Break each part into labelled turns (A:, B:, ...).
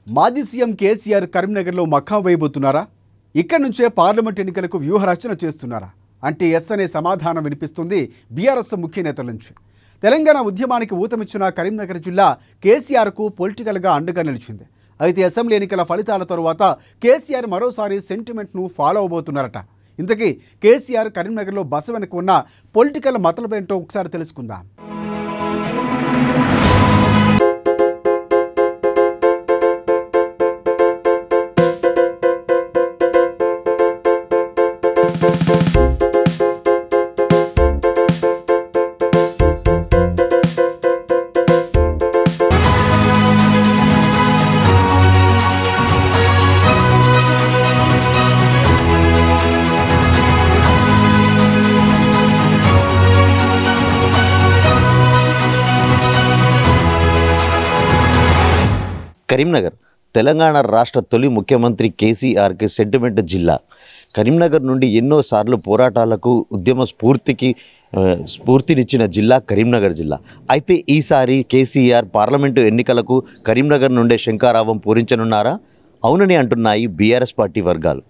A: మాజీ సీఎం కేసీఆర్ కరీంనగర్లో మఖా వేయబోతున్నారా? ఇక్కడి నుంచే పార్లమెంట్ ఎన్నికలకు వ్యూహరచన చేస్తున్నారా అంటే ఎస్ అనే సమాధానం వినిపిస్తుంది బీఆర్ఎస్ ముఖ్య నేతల నుంచి. తెలంగాణ ఉద్యమానికి ఊతమిచ్చిన కరీంనగర్ జిల్లా కేసీఆర్కు పొలిటికల్గా అండగా నిలిచింది. అయితే అసెంబ్లీ ఎన్నికల ఫలితాల తరువాత కేసీఆర్ మరోసారి సెంటిమెంట్ను ఫాలో అవబోతున్నారట. ఇంతకీ కేసీఆర్ కరీంనగర్లో బస వెనుక ఉన్న పొలిటికల్ మతలబేంటో ఒకసారి తెలుసుకుందాం.
B: కరీంనగర్ తెలంగాణ రాష్ట్ర తొలి ముఖ్యమంత్రి కేసీఆర్కి సెంటిమెంట్ జిల్లా. కరీంనగర్ నుండి ఎన్నోసార్లు పోరాటాలకు ఉద్యమ స్ఫూర్తినిచ్చిన జిల్లా కరీంనగర్ జిల్లా. అయితే ఈసారి కేసీఆర్ పార్లమెంటు ఎన్నికలకు కరీంనగర్ నుండే శంఖారావం పూరించనున్నారా? అవునని అంటున్నాయి బీఆర్ఎస్ పార్టీ వర్గాలు.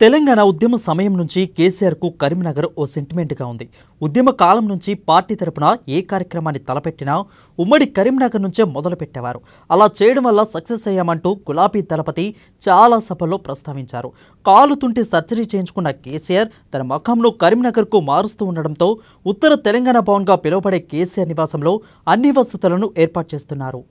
C: తెలంగాణ ఉద్యమ సమయం నుంచి కేసీఆర్కు కరీంనగర్ ఓ సెంటిమెంట్గా ఉంది. ఉద్యమ కాలం నుంచి పార్టీ తరపున ఏ కార్యక్రమాన్ని తలపెట్టినా ఉమ్మడి కరీంనగర్ నుంచే మొదలుపెట్టేవారు. అలా చేయడం వల్ల సక్సెస్ అయ్యామంటూ గులాబీ దళపతి చాలా సభల్లో ప్రస్తావించారు. కాలుతుంటి సర్జరీ చేయించుకున్న కేసీఆర్ తన మఖంలో కరీంనగర్కు మారుస్తూ ఉండడంతో ఉత్తర తెలంగాణ భవన్గా పిలువబడే కేసీఆర్ నివాసంలో అన్ని వసతులను ఏర్పాటు చేస్తున్నారు.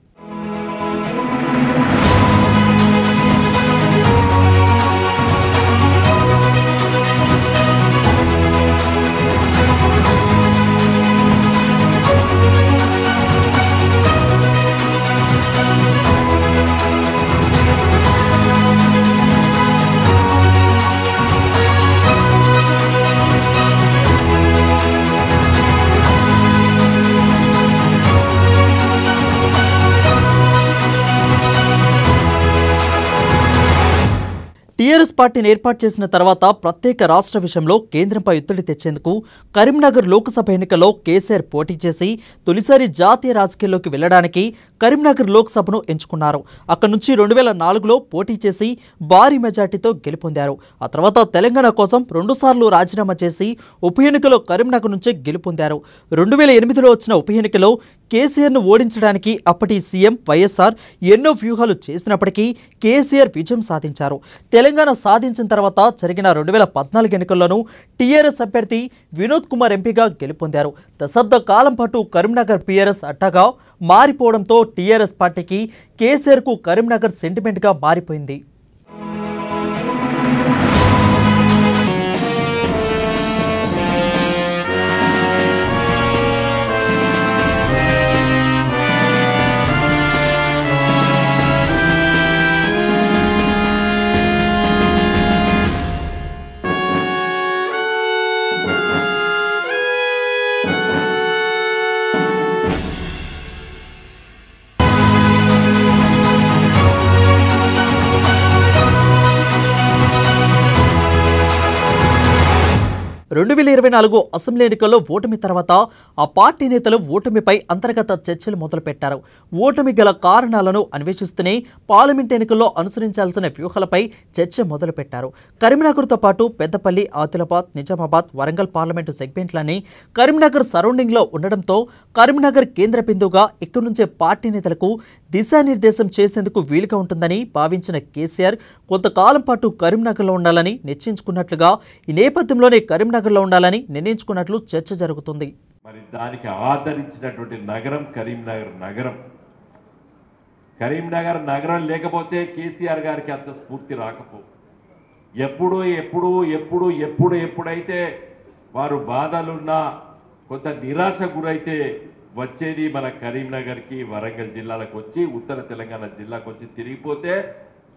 C: టీఆర్ఎస్ పార్టీని ఏర్పాటు చేసిన తర్వాత ప్రత్యేక రాష్ట్ర విషయంలో కేంద్రంపై ఒత్తిడి తెచ్చేందుకు కరీంనగర్ లోక్సభ ఎన్నికల్లో కేసీఆర్ పోటీ చేసి తొలిసారి జాతీయ రాజకీయాల్లోకి వెళ్లడానికి కరీంనగర్ లోక్సభను ఎంచుకున్నారు. అక్కడి నుంచి 2004లో పోటీ చేసి భారీ మెజార్టీతో గెలుపొందారు. ఆ తర్వాత తెలంగాణ కోసం 2 సార్లు రాజీనామా చేసి ఉప ఎన్నికలో కరీంనగర్ నుంచే గెలుపొందారు. 2008లో వచ్చిన ఉప ఎన్నికలో కేసీఆర్ను ఓడించడానికి అప్పటి సీఎం వైఎస్ఆర్ ఎన్నో వ్యూహాలు చేసినప్పటికీ కేసీఆర్ విజయం సాధించారు. తెలంగాణ సాధించిన తర్వాత జరిగిన 2014 ఎన్నికల్లోనూ టీఆర్ఎస్ అభ్యర్థి వినోద్ కుమార్ ఎంపీగా గెలుపొందారు. దశాబ్ద కాలం పాటు కరీంనగర్ బీఆర్ఎస్ అడ్డాగా మారిపోవడంతో టీఆర్ఎస్ పార్టీకి కేసీఆర్కు కరీంనగర్ సెంటిమెంట్గా మారిపోయింది. రెండు 2024 అసెంబ్లీ ఎన్నికల్లో ఓటమి తర్వాత ఆ పార్టీ నేతలు ఓటమిపై అంతర్గత చర్చలు మొదలుపెట్టారు. ఓటమి గల కారణాలను అన్వేషిస్తూనే పార్లమెంట్ ఎన్నికల్లో అనుసరించాల్సిన వ్యూహాలపై చర్చ మొదలుపెట్టారు. కరీంనగర్తో పాటు పెద్దపల్లి, ఆదిలాబాద్, నిజామాబాద్, వరంగల్ పార్లమెంటు సెగ్మెంట్లన్నీ కరీంనగర్ సరౌండింగ్లో ఉండడంతో కరీంనగర్ కేంద్ర బిందువుగా ఇక్కడి నుంచే పార్టీ నేతలకు దిశానిర్దేశం చేసేందుకు వీలుగా ఉంటుందని భావించిన కేసీఆర్ కొంతకాలం పాటు కరీంనగర్లో ఉండాలని నిశ్చయించుకున్నట్లుగా ఈ నేపథ్యంలోనే కరీంనగర్లో ఉండాలని నిర్ణయించుకున్నట్లు చర్చ జరుగుతుంది.
D: మరి దానికి ఆదరించినటువంటి నగరం కరీంనగర్ నగరం. కరీంనగర్ నగరం లేకపోతే కేసీఆర్ గారికి అంత స్ఫూర్తి రాకపో. ఎప్పుడైతే వారు బాధలున్నా కొంత నిరాశ గురైతే వచ్చేది మన కరీంనగర్కి వరంగల్ జిల్లాలకు వచ్చి ఉత్తర తెలంగాణ జిల్లాకు వచ్చి తిరిగిపోతే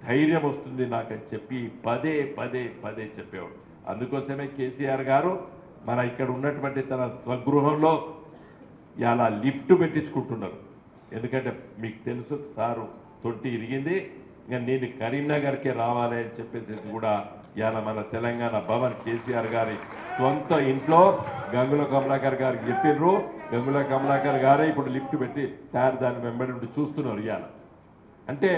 D: ధైర్యం వస్తుంది నాకని చెప్పి పదే పదే పదే చెప్పేవాడు. అందుకోసమే కేసీఆర్ గారు మన ఇక్కడ ఉన్నటువంటి తన స్వగృహంలో ఇలా లిఫ్ట్ పెట్టించుకుంటున్నారు. ఎందుకంటే మీకు తెలుసు సారు తొట్టి ఇరిగింది, ఇంకా నేను కరీంనగర్కే రావాలి అని చెప్పేసి కూడా ఇవాళ మన తెలంగాణ భవన్ కేసీఆర్ గారి సొంత ఇంట్లో గంగుల కమలాకర్ గారికి చెప్పిండ్రు. గంగుల కమలాకర్ గారే ఇప్పుడు లిఫ్ట్ పెట్టి దాన్ని వెంబడి చూస్తున్నారు. ఇవాళ అంటే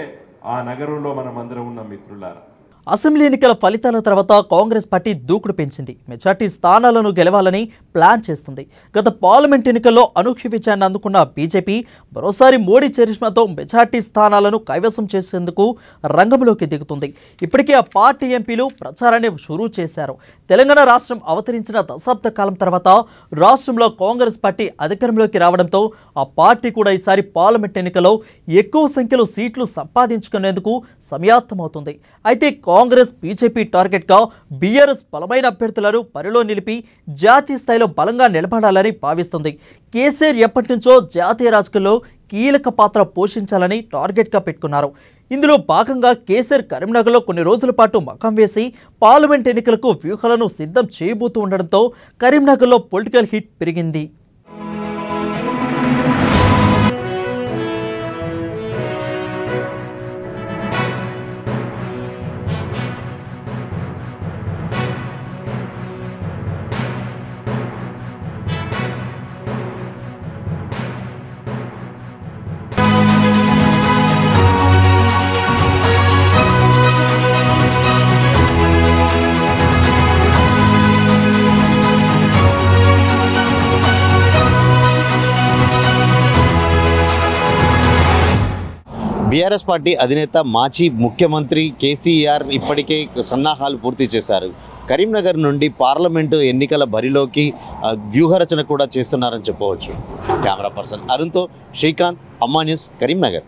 D: ఆ నగరంలో మనం అందరం ఉన్నాం మిత్రులారా.
C: అసెంబ్లీ ఎన్నికల ఫలితాల తర్వాత కాంగ్రెస్ పార్టీ దూకుడు పెంచింది. మెజార్టీ స్థానాలను గెలవాలని ప్లాన్ చేస్తుంది. గత పార్లమెంట్ ఎన్నికల్లో అనూహ్య విజయాన్ని అందుకున్న బీజేపీ మరోసారి మోడీ చరిష్మాతో మెజార్టీ స్థానాలను కైవసం చేసేందుకు రంగంలోకి దిగుతుంది. ఇప్పటికే ఆ పార్టీ ఎంపీలు ప్రచారాన్ని షురూ చేశారు. తెలంగాణ రాష్ట్రం అవతరించిన దశాబ్ద కాలం తర్వాత రాష్ట్రంలో కాంగ్రెస్ పార్టీ అధికారంలోకి రావడంతో ఆ పార్టీ కూడా ఈసారి పార్లమెంట్ ఎన్నికల్లో ఎక్కువ సంఖ్యలో సీట్లు సంపాదించుకునేందుకు సమాయత్తమవుతుంది. అయితే కాంగ్రెస్ బీజేపీ టార్గెట్గా బీఆర్ఎస్ బలమైన అభ్యర్థులను బరిలో నిలిపి జాతీయ స్థాయిలో బలంగా నిలబడాలని భావిస్తుంది. కేసీఆర్ ఎప్పటి నుంచో జాతీయ రాజకీయాల్లో కీలక పాత్ర పోషించాలని టార్గెట్గా పెట్టుకున్నారు. ఇందులో భాగంగా కేసీఆర్ కరీంనగర్లో కొన్ని రోజుల పాటు మకాం వేసి పార్లమెంట్ ఎన్నికలకు వ్యూహాలను సిద్ధం చేయబోతూ ఉండడంతో కరీంనగర్లో పొలిటికల్ హీట్ పెరిగింది.
B: బీఆర్ఎస్ పార్టీ అధినేత మాజీ ముఖ్యమంత్రి కేసీఆర్ ఇప్పటికే సన్నాహాలు పూర్తి చేశారు. కరీంనగర్ నుండి పార్లమెంటు ఎన్నికల బరిలోకి వ్యూహరచన కూడా చేస్తున్నారని చెప్పవచ్చు. కెమెరా పర్సన్ అరుణ్తో శ్రీకాంత్, అమ్మా న్యూస్, కరీంనగర్.